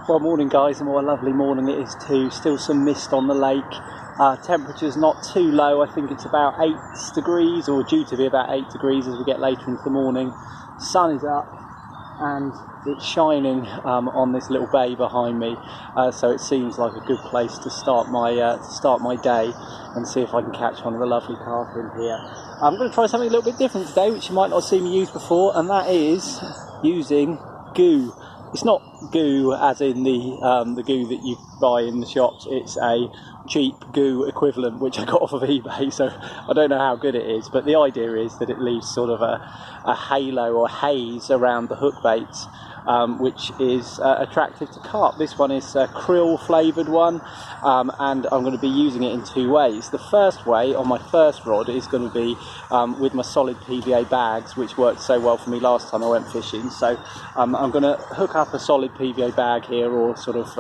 Well, morning guys, and what a lovely morning it is too. Still some mist on the lake. Temperature's not too low. I think it's about 8 degrees, or due to be about 8 degrees as we get later into the morning. Sun is up and it's shining on this little bay behind me, so it seems like a good place to start my day and see if I can catch one of the lovely carp in here. I'm going to try something a little bit different today, which you might not have seen me use before, and that is using goo. It's not goo as in the goo that you buy in the shops. It's a cheap goo equivalent which I got off of eBay, so I don't know how good it is, but the idea is that it leaves sort of a halo or haze around the hook baits, which is attractive to carp. This one is a krill flavoured one, and I'm going to be using it in two ways. The first way, on my first rod, is going to be with my solid PVA bags, which worked so well for me last time I went fishing. So I'm going to hook up a solid PVA bag here, or sort of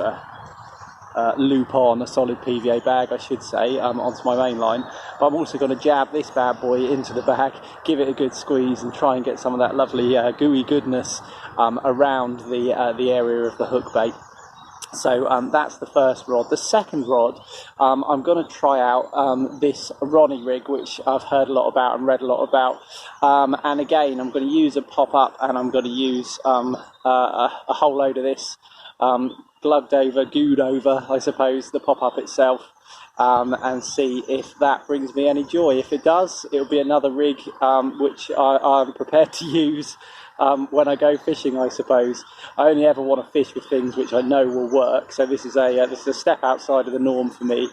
loop on a solid PVA bag, I should say, onto my main line. But I'm also going to jab this bad boy into the bag, give it a good squeeze, and try and get some of that lovely gooey goodness around the area of the hook bait. So that's the first rod. The second rod, I'm going to try out this Ronnie Rig, which I've heard a lot about and read a lot about. And again, I'm going to use a pop-up, and I'm going to use a whole load of this glugged over, gooed over, I suppose, the pop-up itself, and see if that brings me any joy. If it does, it'll be another rig which I'm prepared to use when I go fishing, I suppose. I only ever want to fish with things which I know will work, so this is a step outside of the norm for me,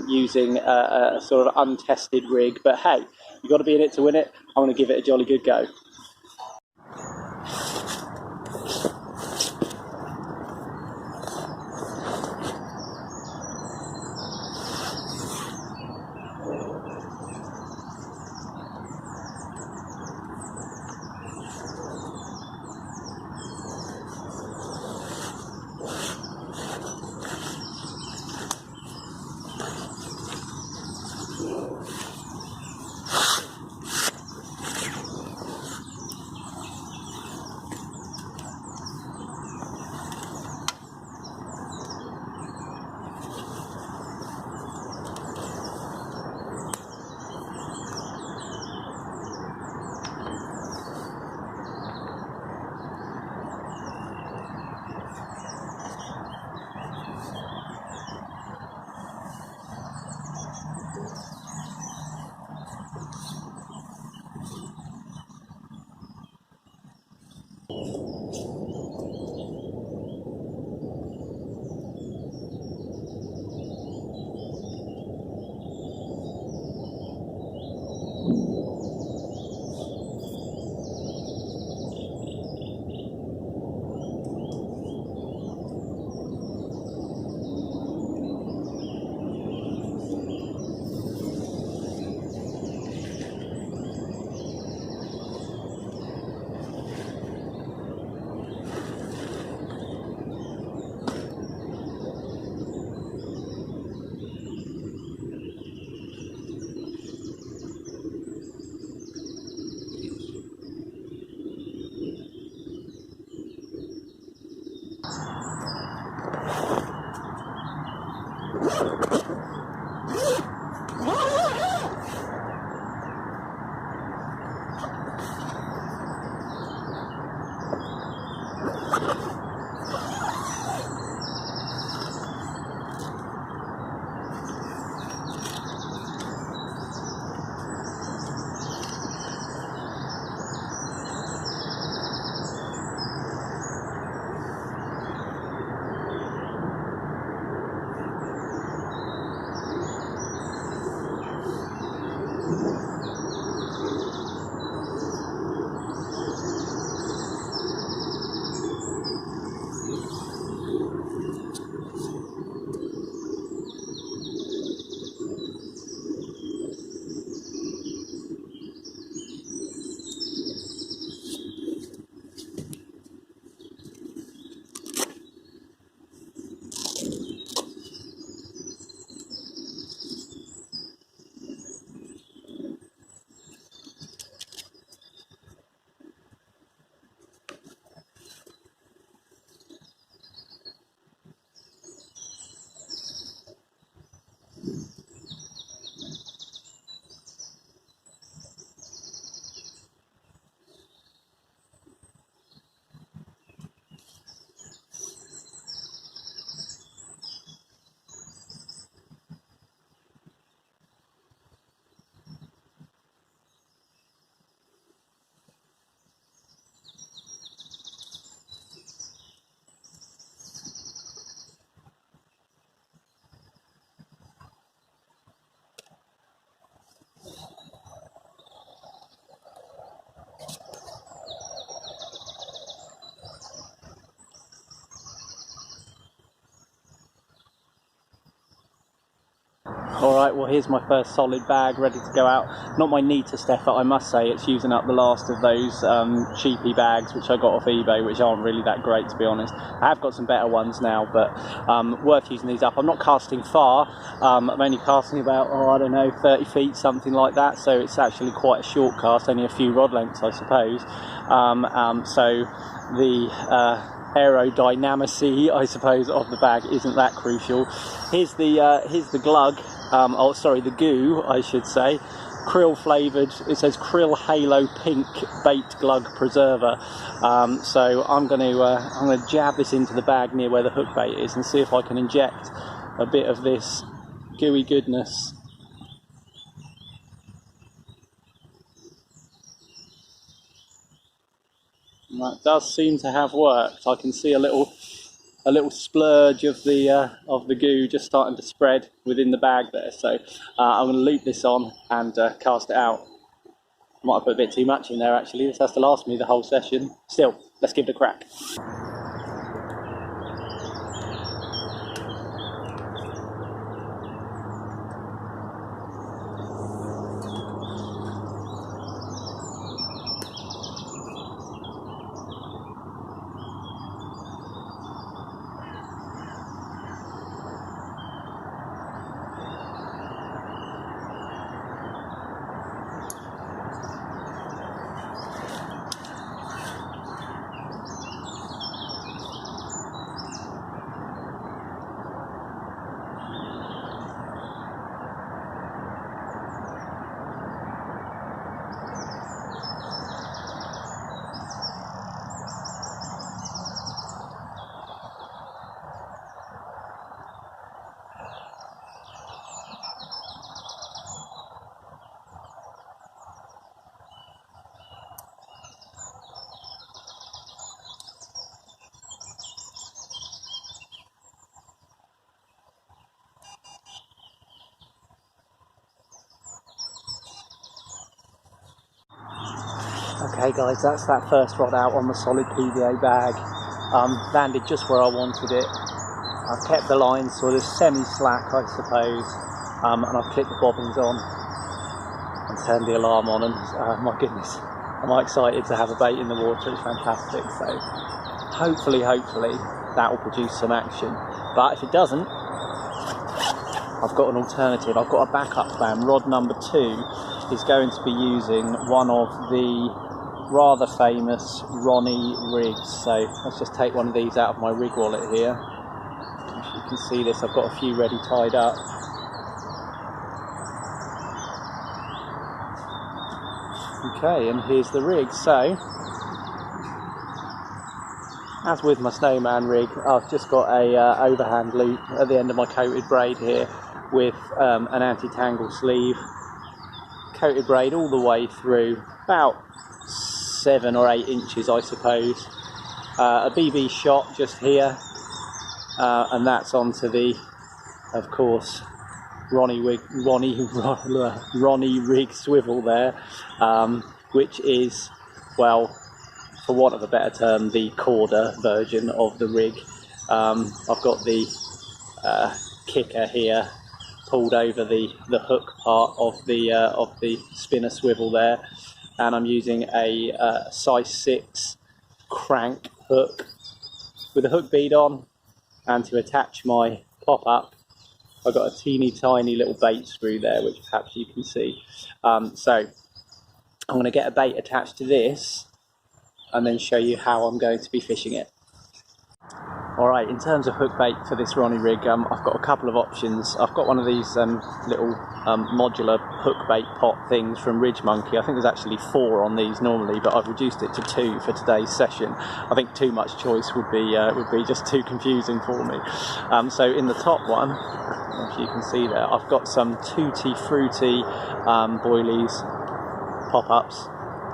using a sort of untested rig. But hey, you've got to be in it to win it. I'm going to give it a jolly good go. Alright, well here's my first solid bag ready to go out. Not my neatest effort, I must say. It's using up the last of those cheapy bags which I got off eBay, which aren't really that great, to be honest. I have got some better ones now, but worth using these up. I'm not casting far. I'm only casting about, I don't know, 30 feet, something like that. So it's actually quite a short cast, only a few rod lengths, I suppose. So the aerodynamicy, I suppose, of the bag isn't that crucial. Here's the glug. The goo, I should say. Krill flavoured. It says Krill Halo Pink Bait Glug Preserver. So I'm going to jab this into the bag near where the hook bait is and see if I can inject a bit of this gooey goodness. And that does seem to have worked. I can see a little splurge of the goo just starting to spread within the bag there. So I'm going to loop this on and cast it out. Might have put a bit too much in there actually. This has to last me the whole session. Still, let's give it a crack. Okay guys, that's that first rod out on the solid PVA bag. Landed just where I wanted it. I've kept the line sort of semi-slack, I suppose, and I've clipped the bobbins on and turned the alarm on, and my goodness, am I excited to have a bait in the water. It's fantastic. So hopefully that will produce some action, but if it doesn't, I've got an alternative. I've got a backup plan. Rod number 2 is going to be using one of the rather famous Ronnie Rigs. So let's just take one of these out of my rig wallet here. If you can see this, I've got a few ready tied up. Okay, and here's the rig. So, as with my snowman rig, I've just got a overhand loop at the end of my coated braid here with an anti-tangle sleeve. Coated braid all the way through, about 7 or 8 inches, I suppose. A BB shot just here, and that's onto the, of course, Ronnie Rig swivel there, which is, well, for want of a better term, the Corda version of the rig. I've got the kicker here pulled over the hook part of the spinner swivel there, and I'm using a size 6 crank hook with a hook bead on, and to attach my pop-up I've got a teeny tiny little bait screw there, which perhaps you can see. So I'm going to get a bait attached to this and then show you how I'm going to be fishing it. Alright, in terms of hook bait for this Ronnie Rig, I've got a couple of options. I've got one of these little modular hook bait pot things from Ridge Monkey. I think there's actually 4 on these normally, but I've reduced it to 2 for today's session. I think too much choice would be just too confusing for me. So in the top one, if you can see there, I've got some Tutti Frutti boilies pop-ups,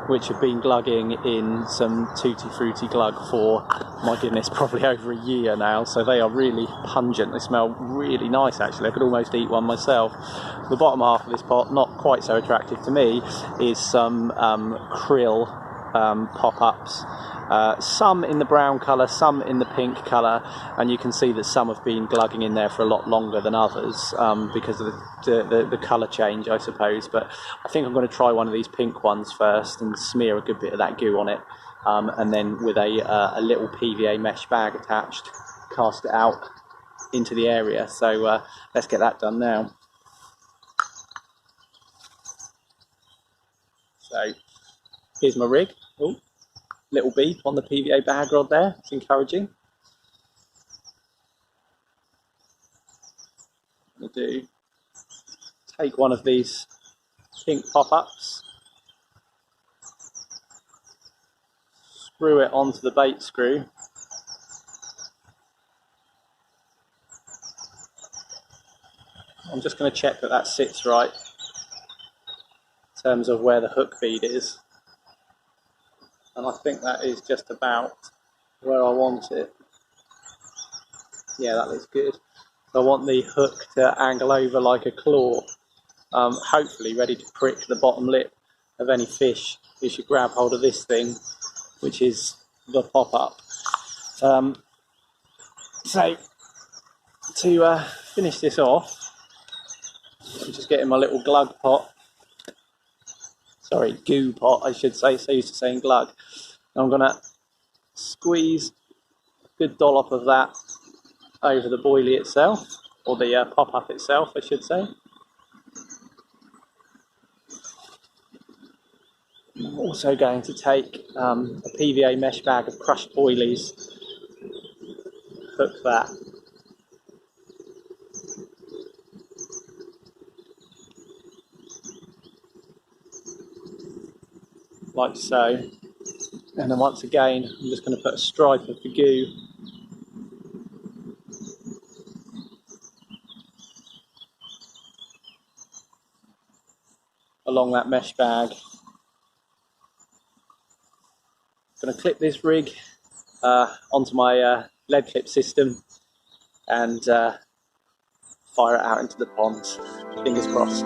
which have been glugging in some Tutti Frutti glug for, my goodness, probably over a year now. So they are really pungent. They smell really nice, actually. I could almost eat one myself. The bottom half of this pot, not quite so attractive to me, is some krill pop-ups. Some in the brown colour, some in the pink colour, and you can see that some have been glugging in there for a lot longer than others because of the colour change, I suppose. But I think I'm going to try one of these pink ones first and smear a good bit of that goo on it, and then with a little PVA mesh bag attached, cast it out into the area. So let's get that done now. So here's my rig. Ooh. Little beep on the PVA bag rod there, it's encouraging. I'm going to take one of these pink pop-ups, screw it onto the bait screw, I'm just going to check that that sits right in terms of where the hook bead is. And I think that is just about where I want it. Yeah, that looks good. So I want the hook to angle over like a claw, hopefully ready to prick the bottom lip of any fish who should grab hold of this thing, which is the pop-up. So to finish this off, I'm just getting my little glug pot. Sorry, goo pot, I should say, so used to saying glug. I'm going to squeeze a good dollop of that over the boilie itself, or the pop-up itself, I should say. I'm also going to take a PVA mesh bag of crushed boilies, hook that. Like so. And then once again, I'm just going to put a stripe of the goo along that mesh bag. I'm going to clip this rig onto my lead clip system and fire it out into the pond. Fingers crossed.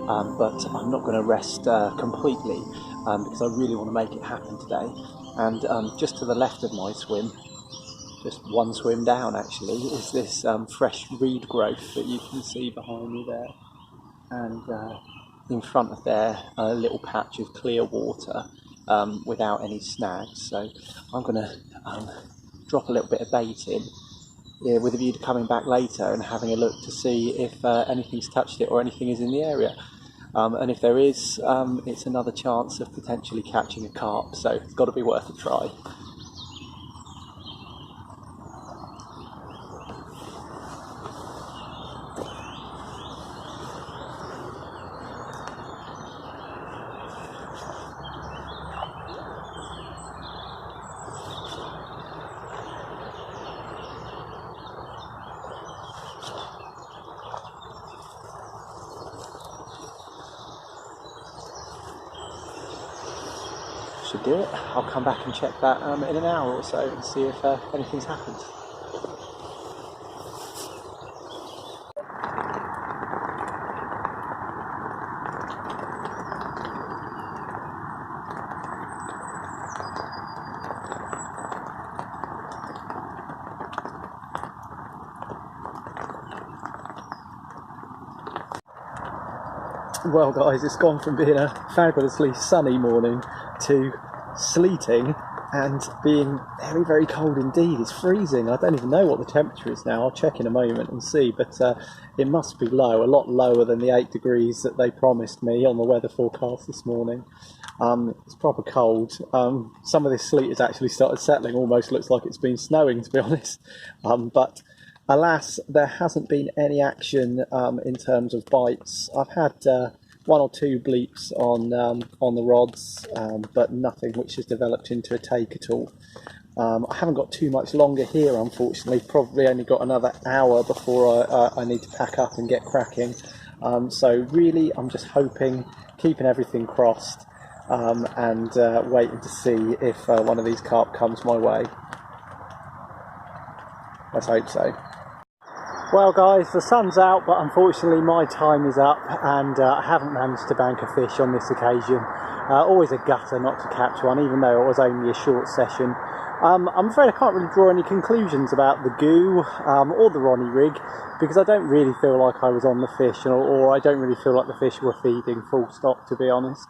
but I'm not going to rest completely because I really want to make it happen today. And just to the left of my swim, just one swim down actually, is this fresh reed growth that you can see behind me there. And in front of there, a little patch of clear water without any snags. So I'm going to drop a little bit of bait in with a view to coming back later and having a look to see if anything's touched it or anything is in the area. And if there is, it's another chance of potentially catching a carp, so it's got to be worth a try. Should do it. I'll come back and check that in an hour or so and see if anything's happened. Well guys, it's gone from being a fabulously sunny morning to sleeting and being very, very cold indeed. It's freezing. I don't even know what the temperature is now. I'll check in a moment and see, but it must be low, a lot lower than the 8 degrees that they promised me on the weather forecast this morning. It's proper cold. Some of this sleet has actually started settling, almost looks like it's been snowing, to be honest. But alas, there hasn't been any action in terms of bites. I've had 1 or 2 bleeps on the rods, but nothing which has developed into a take at all. I haven't got too much longer here, unfortunately. Probably only got another hour before I need to pack up and get cracking. So really, I'm just hoping, keeping everything crossed, and waiting to see if one of these carp comes my way. Let's hope so. Well guys, the sun's out, but unfortunately my time is up and I haven't managed to bank a fish on this occasion. Always a gutter not to catch one, even though it was only a short session. I'm afraid I can't really draw any conclusions about the goo or the Ronnie Rig, because I don't really feel like I was on the fish, or I don't really feel like the fish were feeding, full stop, to be honest.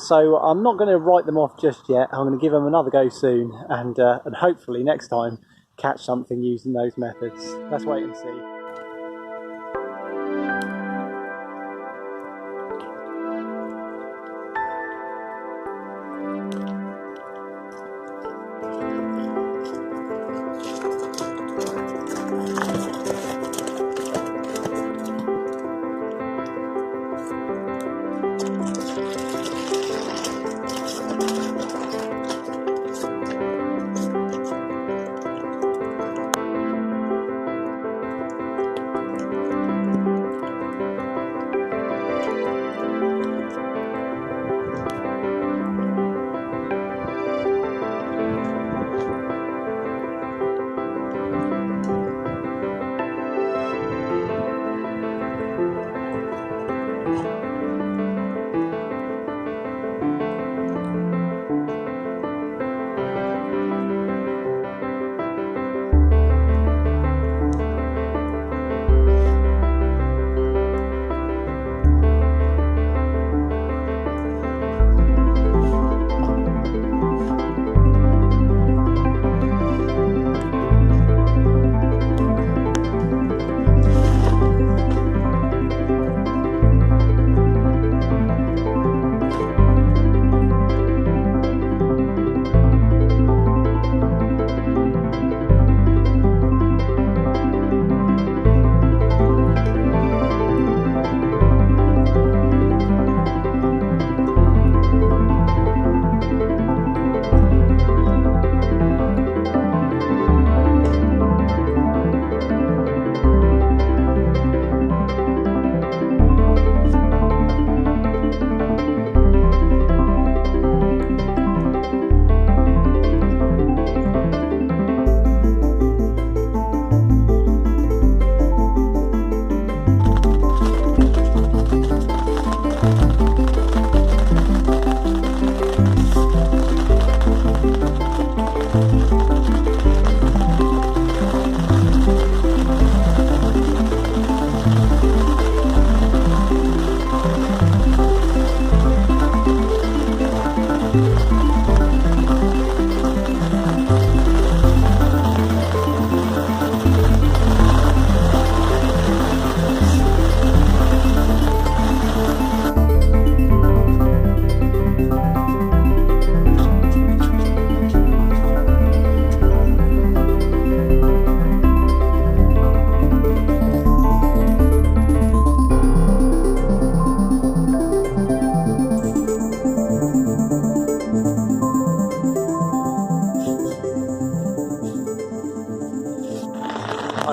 So I'm not going to write them off just yet. I'm going to give them another go soon, and hopefully next time catch something using those methods. Let's wait and see.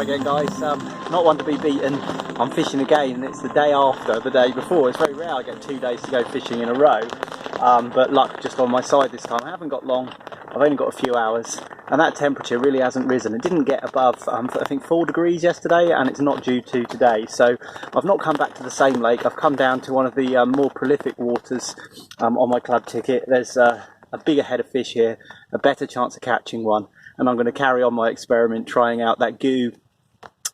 again, guys. Not one to be beaten. I'm fishing again, and it's the day after the day before. It's very rare I get 2 days to go fishing in a row, but luck just on my side this time. I haven't got long. I've only got a few hours, and that temperature really hasn't risen. It didn't get above, I think, 4 degrees yesterday, and it's not due to today. So I've not come back to the same lake. I've come down to one of the more prolific waters on my club ticket. There's a bigger head of fish here, a better chance of catching one, and I'm going to carry on my experiment trying out that goo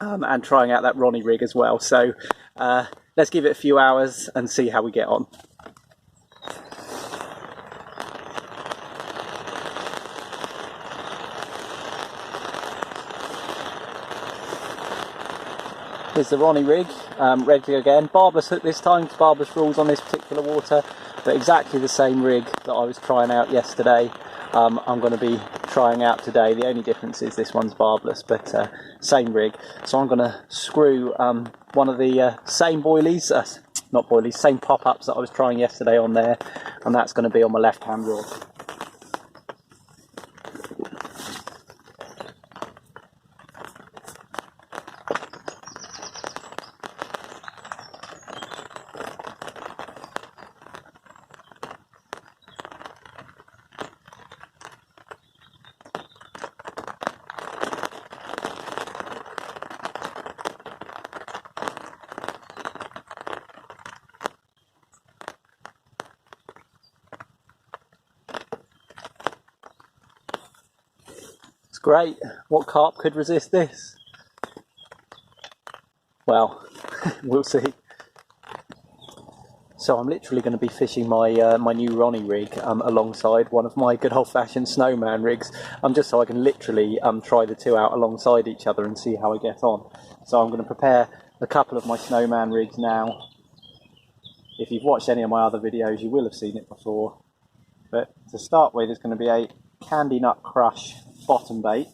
and trying out that Ronnie Rig as well. So let's give it a few hours and see how we get on. Here's the Ronnie Rig, ready again. Barbless hook this time, barbless rules on this particular water, but exactly the same rig that I was trying out yesterday. I'm going to be trying out today. The only difference is this one's barbless, but same rig. So I'm going to screw one of the same boilies, not boilies, same pop-ups that I was trying yesterday on there, and that's going to be on my left-hand rod. It's great. What carp could resist this? Well, we'll see. So I'm literally going to be fishing my my new Ronnie Rig alongside one of my good old-fashioned snowman rigs, just so I can literally try the two out alongside each other and see how I get on. So I'm going to prepare a couple of my snowman rigs now. If you've watched any of my other videos, you will have seen it before. But to start with, it's going to be a Candy Nut Crush bottom bait,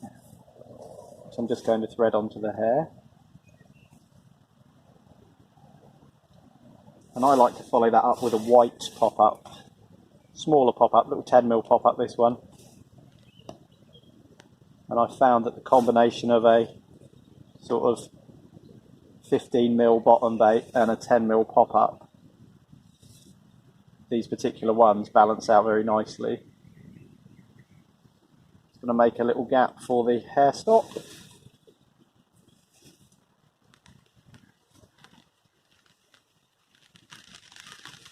which I'm just going to thread onto the hair. And I like to follow that up with a white pop-up, smaller pop-up, little 10mm pop-up, this one. And I found that the combination of a sort of 15mm bottom bait and a 10mm pop-up, these particular ones balance out very nicely. It's going to make a little gap for the hair stop.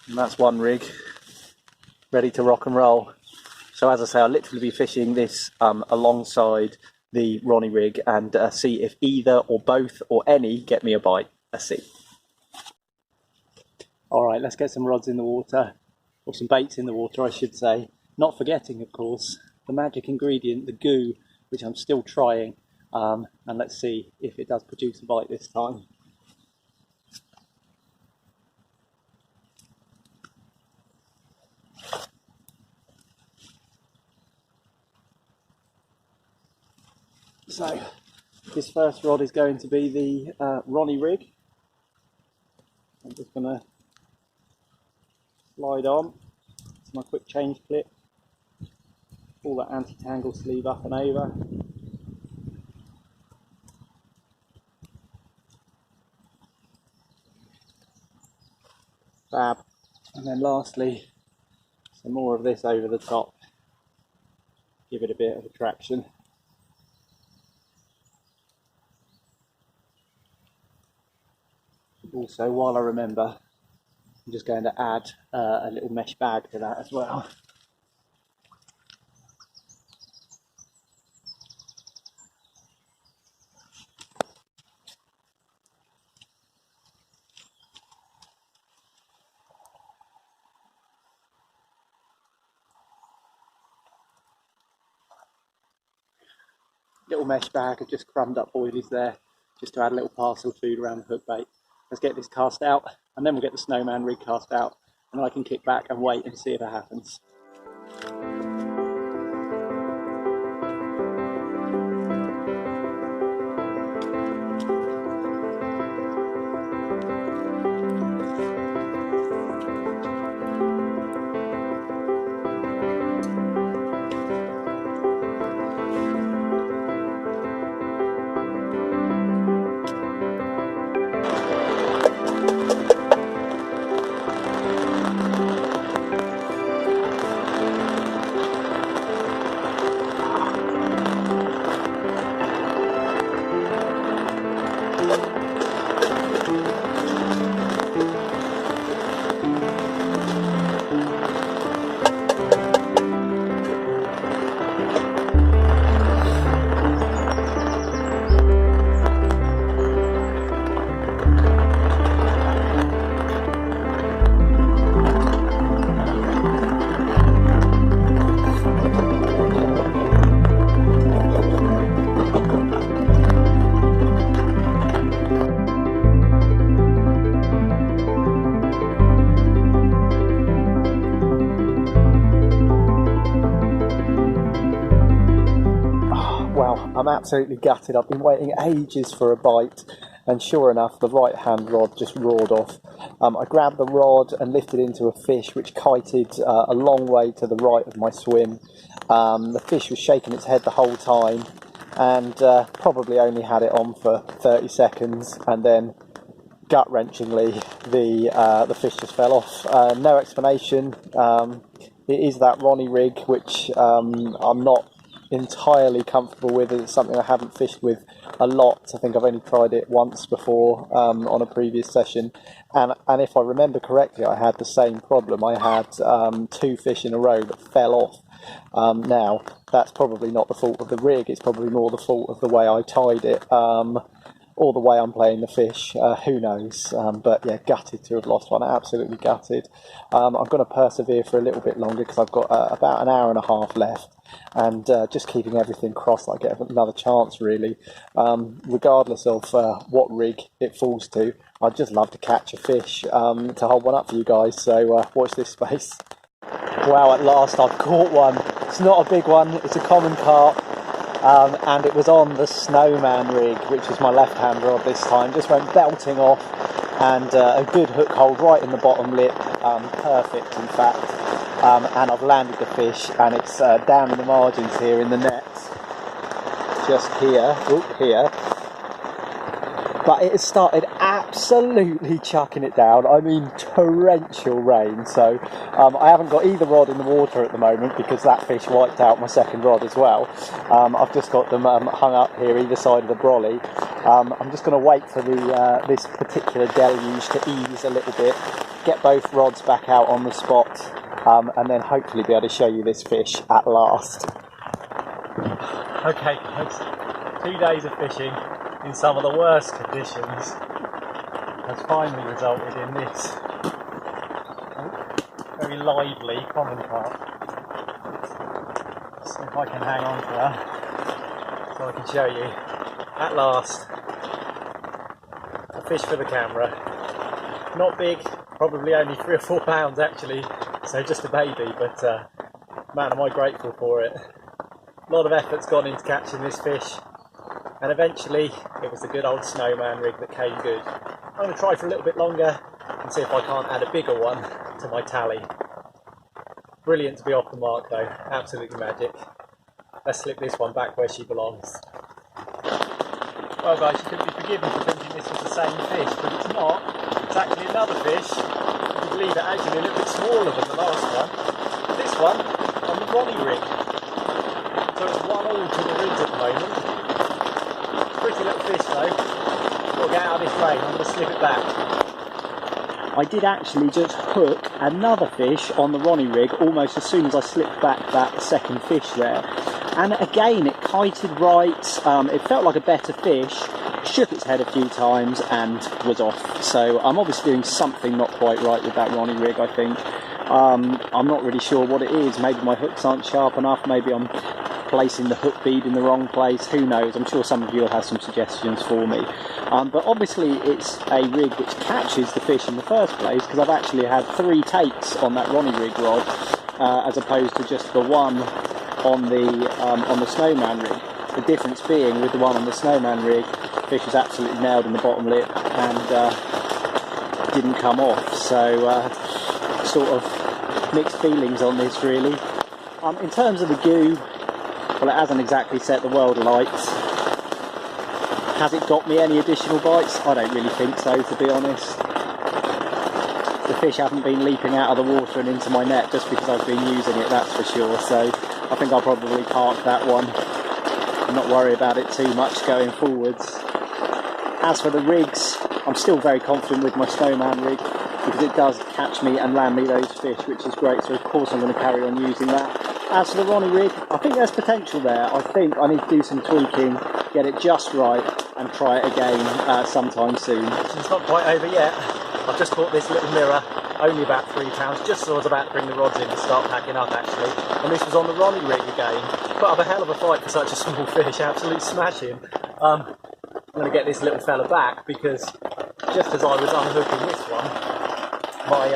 And that's one rig ready to rock and roll. So as I say, I'll literally be fishing this alongside the Ronnie Rig and see if either or both or any get me a bite. Let's see. Alright, let's get some rods in the water, or some baits in the water I should say. Not forgetting, of course, the magic ingredient, the goo, which I'm still trying. And let's see if it does produce a bite this time. So, this first rod is going to be the Ronnie Rig. I'm just going to slide on. It's my quick change clip. Pull that anti-tangle sleeve up and over. Fab. And then lastly, some more of this over the top. Give it a bit of attraction. Also, while I remember, I'm just going to add a little mesh bag to that as well. Little mesh bag of just crumbed up boilies there, just to add a little parcel food around the hook bait. Let's get this cast out, and then we'll get the snowman rig cast out, and then I can kick back and wait and see if it happens. Well, I'm absolutely gutted. I've been waiting ages for a bite, and sure enough, the right hand rod just roared off. I grabbed the rod and lifted into a fish which kited a long way to the right of my swim. The fish was shaking its head the whole time, and probably only had it on for 30 seconds, and then gut-wrenchingly the fish just fell off. No explanation. It is that Ronnie Rig, which I'm not entirely comfortable with. It's something I haven't fished with a lot. I think I've only tried it once before on a previous session, and if I remember correctly, I had the same problem. I had 2 fish in a row that fell off. Now that's probably not the fault of the rig, it's probably more the fault of the way I tied it, or the way I'm playing the fish, who knows. But yeah, gutted to have lost one, absolutely gutted. I'm going to persevere for a little bit longer because I've got about an hour and a half left, and just keeping everything crossed that I get another chance, really. Regardless of what rig it falls to, I'd just love to catch a fish to hold one up for you guys, so watch this space. Wow, at last I've caught one. It's not a big one, it's a common carp. And it was on the Snowman rig, which is my left-hand rod this time. Just went belting off, and a good hook hold right in the bottom lip, perfect in fact. And I've landed the fish, and it's down in the margins here in the nets, just here, here. But it has started absolutely chucking it down. I mean, torrential rain. So I haven't got either rod in the water at the moment because that fish wiped out my second rod as well. I've just got them hung up here either side of the brolly. I'm just going to wait for this particular deluge to ease a little bit, get both rods back out on the spot, and then hopefully be able to show you this fish at last. Okay guys, 2 days of fishing in some of the worst conditions has finally resulted in this very lively common carp. Let's see if I can hang on to her so I can show you at last a fish for the camera. Not big, probably only 3 or 4 pounds actually, so just a baby, but man am I grateful for it. A lot of effort's gone into catching this fish, and eventually it was the good old Snowman rig that came good. I'm going to try for a little bit longer and see if I can't add a bigger one to my tally. Brilliant to be off the mark though, absolutely magic. Let's slip this one back where she belongs. Well guys, you could be forgiven for thinking this was the same fish, but it's not. It's actually another fish. You believe it, actually a little bit smaller than the last one. This one on the Ronnie rig. So it's 1-1 to the rigs at the moment. Pretty little fish though. Got to get out of this rain, I'm going to slip it back. I did actually just hook another fish on the Ronnie rig almost as soon as I slipped back that second fish there. And again, it kited right, it felt like a better fish, shook its head a few times and was off. So I'm obviously doing something not quite right with that Ronnie rig, I think. I'm not really sure what it is. Maybe my hooks aren't sharp enough, maybe I'm placing the hook bead in the wrong place, who knows. I'm sure some of you will have some suggestions for me. But obviously it's a rig which catches the fish in the first place, because I've actually had 3 takes on that Ronnie rig rod, as opposed to just the one on the Snowman rig. The difference being with the one on the Snowman rig, the fish was absolutely nailed in the bottom lip and didn't come off. So sort of mixed feelings on this really. In terms of the goo, well, it hasn't exactly set the world alight. Has it got me any additional bites? I don't really think so, to be honest. The fish haven't been leaping out of the water and into my net just because I've been using it, that's for sure. So I think I'll probably park that one and not worry about it too much going forwards. As for the rigs, I'm still very confident with my Snowman rig because it does catch me and land me those fish, which is great. So of course I'm going to carry on using that. As for the Ronnie rig, I think there's potential there. I think I need to do some tweaking, get it just right, and try it again sometime soon. It's not quite over yet. I've just bought this little mirror, only about £3, just as I was about to bring the rods in to start packing up actually. And this was on the Ronnie rig again. Put up a hell of a fight for such a small fish, absolute smashing. I'm going to get this little fella back because just as I was unhooking this one, my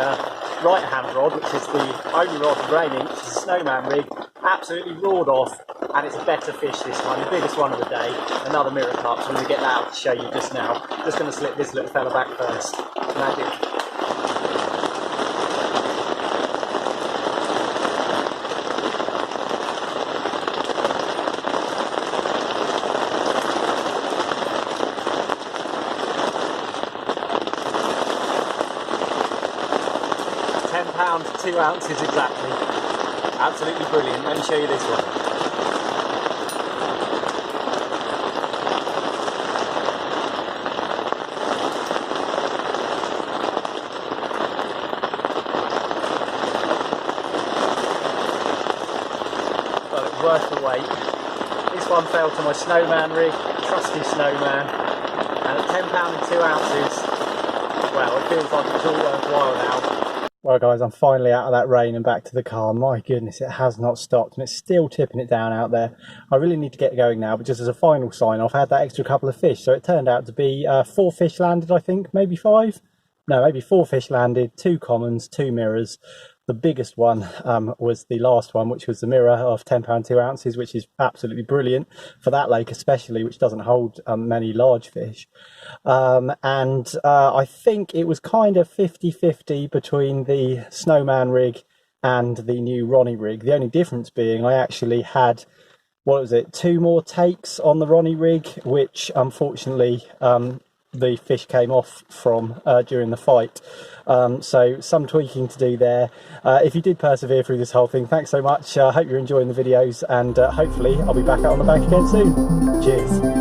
right hand rod, which is the only rod remaining, which is a Snowman rig, absolutely roared off and it's a better fish this time, the biggest one of the day, another mirror carp. So I'm going to get that out to show you just now. Just going to slip this little fella back first. Magic. £10, 2 ounces exactly. Absolutely brilliant. Let me show you this one. Well, it's worth the wait. This one fell to my snowman rig, trusty snowman, and at £10 and 2 ounces, well, it feels like it's all worthwhile now. Well guys, I'm finally out of that rain and back to the car. My goodness, it has not stopped and it's still tipping it down out there. I really need to get going now, but just as a final sign off, I had that extra couple of fish. So it turned out to be 4 fish landed, I think, maybe 5? No, maybe 4 fish landed, 2 commons, 2 mirrors. The biggest one was the last one, which was the mirror of £10, 2 ounces, which is absolutely brilliant for that lake especially, which doesn't hold many large fish. I think it was kind of 50-50 between the snowman rig and the new Ronnie rig. The only difference being I actually had, what was it, 2 more takes on the Ronnie rig, which unfortunately the fish came off from during the fight. So some tweaking to do there. If you did persevere through this whole thing, thanks so much. I hope you're enjoying the videos, and hopefully I'll be back out on the bank again soon. Cheers.